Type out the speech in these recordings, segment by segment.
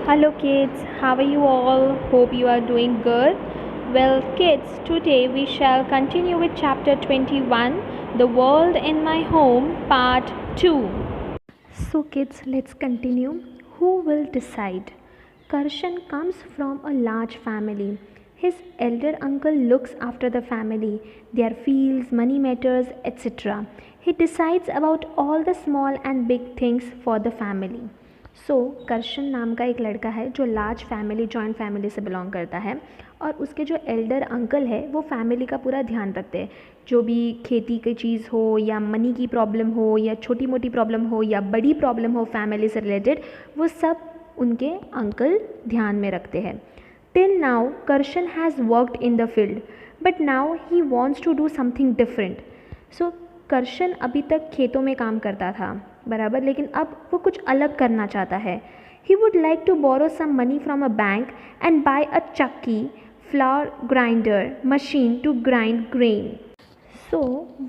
Hello kids, how are you all? Hope you are doing good. Well, kids, today we shall continue with chapter 21, The World in My Home, part 2. So, kids, let's continue. Who will decide? Karshan comes from a large family. His elder uncle looks after the family, their fields, money matters, etc. He decides about all the small and big things for the family. Karshan नाम का एक लड़का है जो large family joint family से belong करता है और उसके जो एल्डर अंकल है वो फैमिली का पूरा ध्यान रखते हैं। जो भी खेती की चीज़ हो या मनी की प्रॉब्लम हो या छोटी मोटी प्रॉब्लम हो या बड़ी प्रॉब्लम हो फैमिली से रिलेटेड, वो सब उनके अंकल ध्यान में रखते हैं। Till now Karshan has worked in the field but now he wants to do something different. So Karshan अभी तक खेतों में काम करता था बराबर, लेकिन अब वो कुछ अलग करना चाहता है। He would like to borrow some money from a bank and buy a chakki flour grinder machine to grind grain. So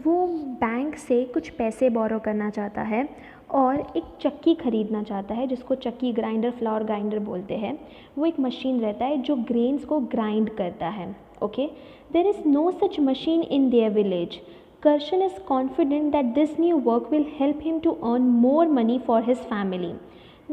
वो बैंक से कुछ पैसे बोरो करना चाहता है और एक चक्की ख़रीदना चाहता है जिसको चक्की ग्राइंडर फ्लावर ग्राइंडर बोलते हैं। वो एक मशीन रहता है जो ग्रेन्स को ग्राइंड करता है। Okay, there is no such machine in their village. Karshan is confident that this new work will help him to earn more money for his family.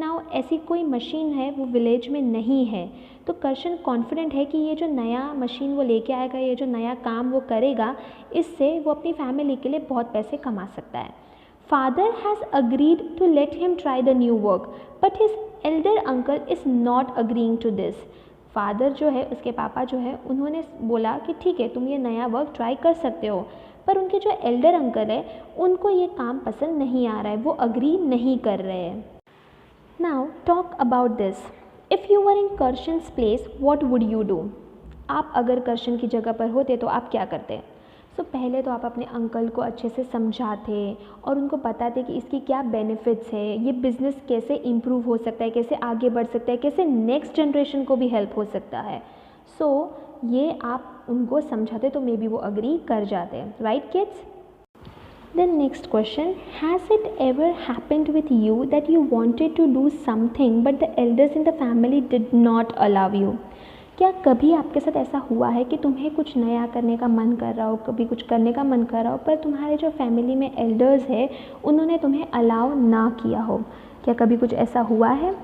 Now ऐसी कोई मशीन है वो विलेज में नहीं है, तो करशन कॉन्फिडेंट है कि ये जो नया मशीन वो लेके आएगा, ये जो नया काम वो करेगा, इससे वो अपनी फैमिली के लिए बहुत पैसे कमा सकता है। Father has agreed to let him try the new work, but his elder uncle is not agreeing to this. Father जो है, उसके पापा जो है, उन्होंने बोला कि ठीक है तुम ये नया वर्क ट्राई कर सकते हो, पर उनके जो एल्डर अंकल है उनको ये काम पसंद नहीं आ रहा है, वो अग्री नहीं कर रहे हैं। Now talk about this. If you were in Karshan's place what would you do? आप अगर करशन की जगह पर होते तो आप क्या करते? पहले तो आप अपने अंकल को अच्छे से समझाते और उनको बताते कि इसकी क्या बेनिफिट्स है, ये बिज़नेस कैसे इम्प्रूव हो सकता है, कैसे आगे बढ़ सकता है, कैसे नेक्स्ट जनरेशन को भी हेल्प हो सकता है। ये आप उनको समझाते तो मे बी वो अग्री कर जाते हैं, right kids? Then next question, has it ever happened with you that you wanted to do something but the elders in the family did not allow you? क्या कभी आपके साथ ऐसा हुआ है कि तुम्हें कुछ नया करने का मन कर रहा हो, कभी कुछ करने का मन कर रहा हो, पर तुम्हारे जो फैमिली में एल्डर्स है उन्होंने तुम्हें अलाउ ना किया हो? क्या कभी कुछ ऐसा हुआ है?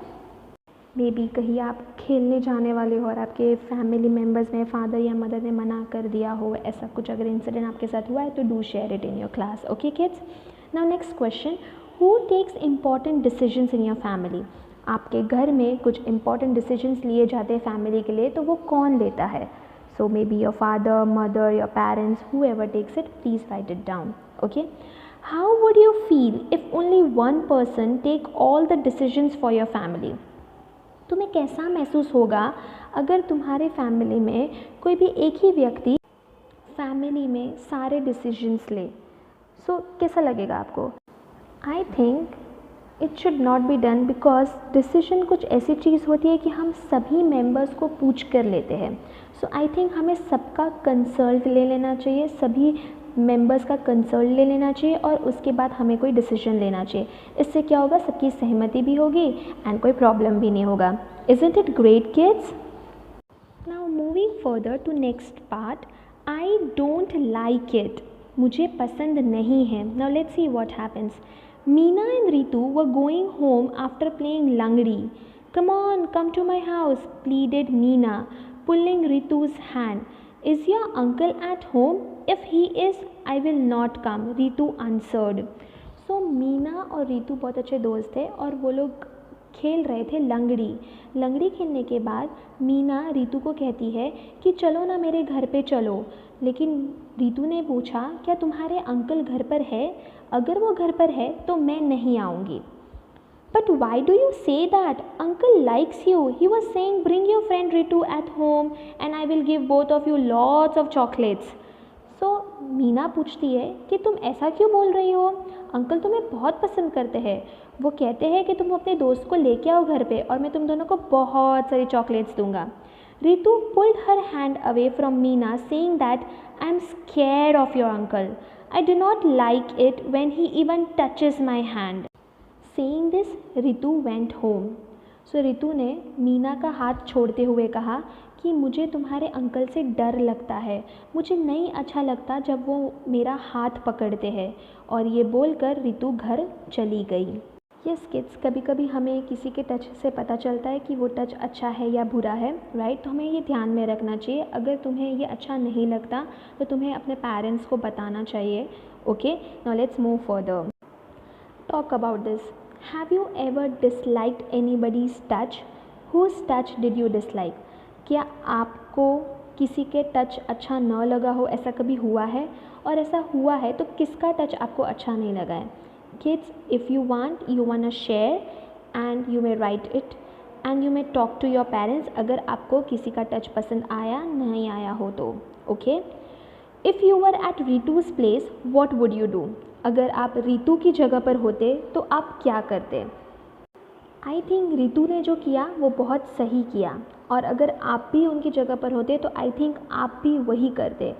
मे बी कहीं आप खेलने जाने वाले हो और आपके फैमिली मेम्बर्स में फादर या मदर ने मना कर दिया हो, ऐसा कुछ अगर इंसिडेंट आपके साथ हुआ है तो do share it in your class. Okay kids, now next question, who takes important decisions in your family? आपके घर में कुछ इंपॉर्टेंट डिसीजंस लिए जाते हैं फैमिली के लिए, तो वो कौन लेता है? Maybe your father, mother, your parents, whoever takes it, please write it down. Okay, how would you feel if only one person take all the decisions for your family? तुम्हें कैसा महसूस होगा अगर तुम्हारे family में कोई भी एक ही व्यक्ति फैमिली में सारे डिसीजंस ले? कैसा लगेगा आपको? I think it should not be done, because decision कुछ ऐसी चीज़ होती है कि हम सभी मेंबर्स को पूछ कर लेते हैं। आई थिंक हमें सबका कंसल्ट ले लेना चाहिए, सभी मेंबर्स का कंसल्ट ले लेना चाहिए और उसके बाद हमें कोई डिसीजन लेना चाहिए। इससे क्या होगा, सबकी सहमति भी होगी एंड कोई प्रॉब्लम भी नहीं होगा। Isn't it great kids? Now moving further to next part, I don't like it, मुझे पसंद नहीं है। Now let's see what happens. Meena and Ritu were going home after playing Langdi. Come on, come to my house, pleaded Meena, pulling Ritu's hand. Is your uncle at home? If he is, I will not come, Ritu answered. Meena और रितु बहुत अच्छे दोस्त थे और वो लोग खेल रहे थे लंगड़ी। लंगड़ी खेलने के बाद मीना रितु को कहती है कि चलो ना मेरे घर पे चलो, लेकिन रितु ने पूछा क्या तुम्हारे अंकल घर पर है? अगर वो घर पर है तो मैं नहीं आऊँगी। But why do you say that? Uncle likes you, he was saying bring your friend Ritu at home and I will give both of you lots of chocolates. Meena पूछती है कि तुम ऐसा क्यों बोल रही हो, अंकल तुम्हें बहुत पसंद करते हैं, वो कहते हैं कि तुम अपने दोस्त को लेके आओ घर पे और मैं तुम दोनों को बहुत सारी चॉकलेट्स दूंगा। Ritu pulled her hand away from Meena saying that I am scared of your uncle, I do not like it when he even touches my hand. Saying this, Ritu went home. सो रितु ने मीना का हाथ छोड़ते हुए कहा कि मुझे तुम्हारे अंकल से डर लगता है, मुझे नहीं अच्छा लगता जब वो मेरा हाथ पकड़ते हैं। और ये बोलकर रितु घर चली गई। यस किड्स, कभी कभी हमें किसी के टच से पता चलता है कि वो टच अच्छा है या बुरा है, राइट? तो हमें ये ध्यान में रखना चाहिए। अगर तुम्हें ये अच्छा नहीं लगता तो तुम्हें अपने पेरेंट्स को बताना चाहिए। Okay, now let's move further. Talk about this. Have you ever disliked anybody's touch? Whose touch did you dislike? क्या आपको किसी के टच अच्छा न लगा हो, ऐसा कभी हुआ है? और ऐसा हुआ है तो किसका टच आपको अच्छा नहीं लगा है? Kids, if you wanna share and you may write it and you may talk to your parents अगर आपको किसी का टच पसंद आया नहीं आया हो तो। Okay, if you were at रितु's प्लेस what would you do? अगर आप रितु की जगह पर होते तो आप क्या करते? आई थिंक रितु ने जो किया वो बहुत सही किया, और अगर आप भी उनकी जगह पर होते तो आई थिंक आप भी वही करते।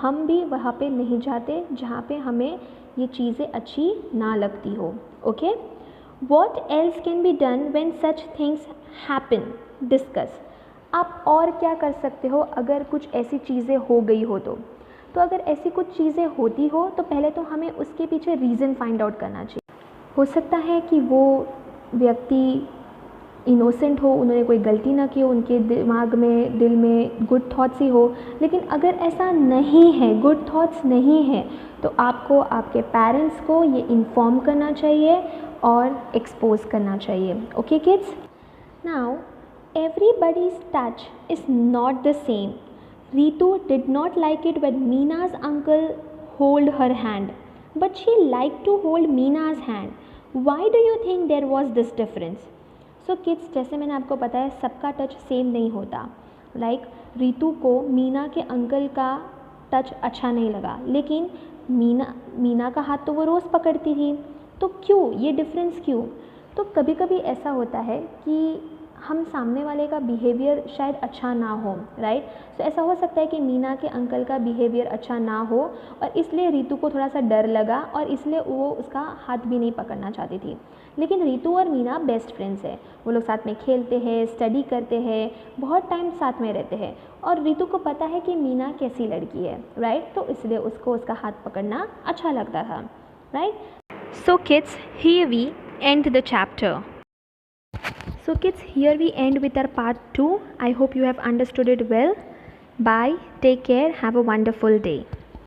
हम भी वहाँ पे नहीं जाते जहाँ पे हमें ये चीज़ें अच्छी ना लगती हो। Okay, what else can be done when such things happen? Discuss. आप और क्या कर सकते हो अगर कुछ ऐसी चीज़ें हो गई हो तो अगर ऐसी कुछ चीज़ें होती हो तो पहले तो हमें उसके पीछे रीज़न फाइंड आउट करना चाहिए। हो सकता है कि वो व्यक्ति इनोसेंट हो, उन्होंने कोई गलती ना की हो, उनके दिमाग में दिल में गुड थॉट्स ही हो। लेकिन अगर ऐसा नहीं है, गुड थॉट्स नहीं है, तो आपको आपके पेरेंट्स को ये इन्फॉर्म करना चाहिए और एक्सपोज करना चाहिए। Okay kids, now everybody's touch is not the same. Ritu did not like it when Meena's uncle hold her hand, but she liked to hold Meena's hand. Why do you think there was this difference? So kids, जैसे मैंने आपको बताया सबका touch same नहीं होता। Like Ritu को मीना के uncle का टच अच्छा नहीं लगा, लेकिन मीना का हाथ तो वो रोज़ पकड़ती थी, तो क्यों ये डिफरेंस क्यों? तो कभी कभी ऐसा होता है कि हम सामने वाले का बिहेवियर शायद अच्छा ना हो, राइट? तो ऐसा हो सकता है कि मीना के अंकल का बिहेवियर अच्छा ना हो और इसलिए रितु को थोड़ा सा डर लगा और इसलिए वो उसका हाथ भी नहीं पकड़ना चाहती थी। लेकिन रितु और मीना बेस्ट फ्रेंड्स हैं, वो लोग साथ में खेलते हैं, स्टडी करते हैं, बहुत टाइम साथ में रहते हैं, और रितु को पता है कि मीना कैसी लड़की है, राइट? तो इसलिए उसको उसका हाथ पकड़ना अच्छा लगता था, right? So kids, here we end the chapter. So kids, here we end with our part 2. I hope you have understood it well. Bye, take care, have a wonderful day.